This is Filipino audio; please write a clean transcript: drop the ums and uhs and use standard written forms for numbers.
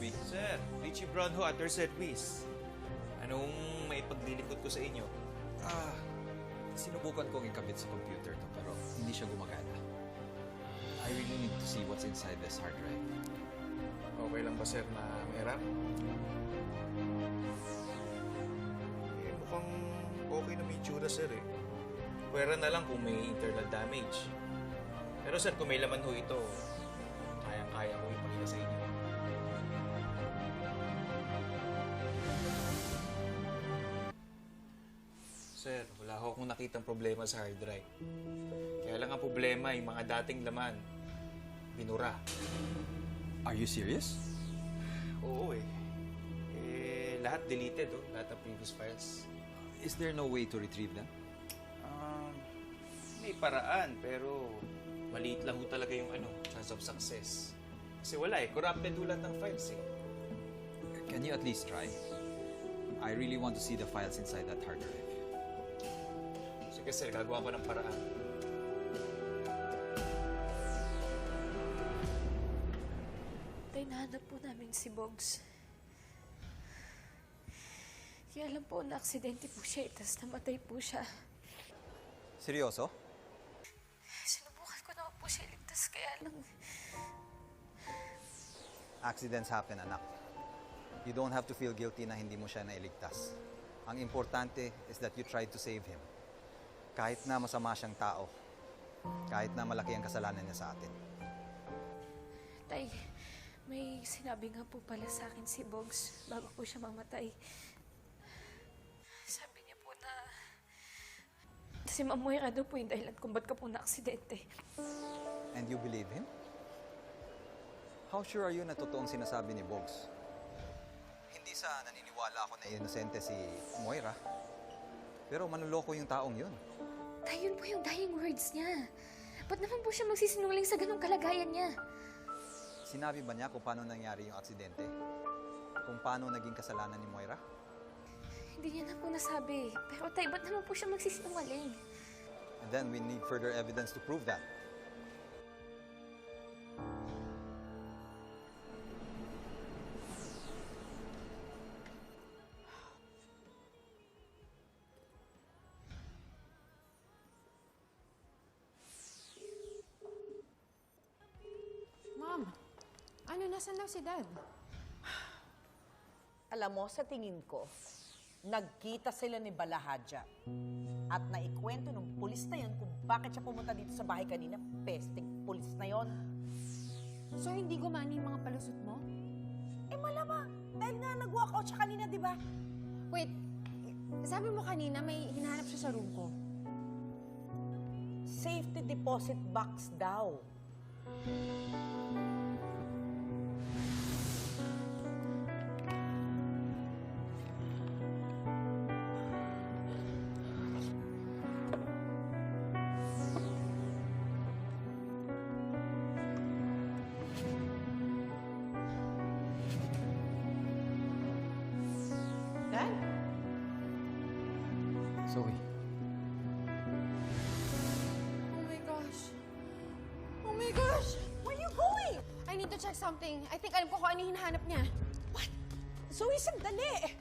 we? Sir, Richie Brown ho at your service. Anong maipaglilingkod ko sa inyo? Sinubukan kong ikabit sa computer to pero hindi siya gumagana. I really need to see what's inside this hard drive. Okay lang ba, sir, na meron? Mukhang okay na may tsura, sir, eh. Pwera na lang kung may internal damage. Pero, sir, kung may laman ho ito, kayang-kaya ko ipakita sa inyo. Sir, wala ho akong nakitang problema sa hard drive. Kaya lang ang problema, yung mga dating laman, binura. Are you serious? Oo eh. Lahat deleted, oh. Lahat ng previous files. Is there no way to retrieve them? May paraan, pero maliit lang ho talaga yung chance of success. Kasi wala eh. Corrupted ho lahat ng files eh. Can you at least try? I really want to see the files inside that hard drive. Sige sir, gagawa ko ng paraan. Tay, nahanap po namin si Bogs. Kaya lang po na aksidente po siya, tapos namatay po siya. Seryoso? Sinubukan ko naman po siya iligtas, kaya lang... Accidents happen, anak. You don't have to feel guilty na hindi mo siya nailigtas. Ang importante is that you tried to save him. Kahit na masama siyang tao. Kahit na malaki ang kasalanan niya sa atin. Tay, may sinabi nga po pala sa akin si Bogs bago po siya mamatay. Sabi niya po na... Si Ma'am Moira daw po yung dahilan kung ba't ka po na-aksidente. And you believe him? How sure are you na totoong sinasabi ni Bogs? Hindi sa naniniwala ako na inosente si Moira. Pero manloloko yung taong yun. Tay, yun po yung dying words niya. Ba't naman po siya magsisinungaling sa ganong kalagayan niya? Sinabi ba niya kung paano nangyari yung aksidente? Kung paano naging kasalanan ni Moira? Hindi niya na po nasabi. Pero tay, ba't naman po siya magsisinungaling? And then we need further evidence to prove that. Mom, nasan daw si Dad? Alam mo, sa tingin ko, nagkita sila ni Balahadja. At naikwento ng pulis na yun kung bakit siya pumunta dito sa bahay kanina. Pesting pulis na yon. So, hindi gumani yung mga palusot mo? Eh, malamang. Dahil nga nag-walkout siya kanina, di ba? Wait, sabi mo kanina may hinahanap siya sa room ko. Safety deposit box daw. Dad? Zoe. Oh my gosh. Oh my gosh! Where you going? I need to check something. I think alam ko kung ano yung hinahanap niya. What? Zoe, sandali.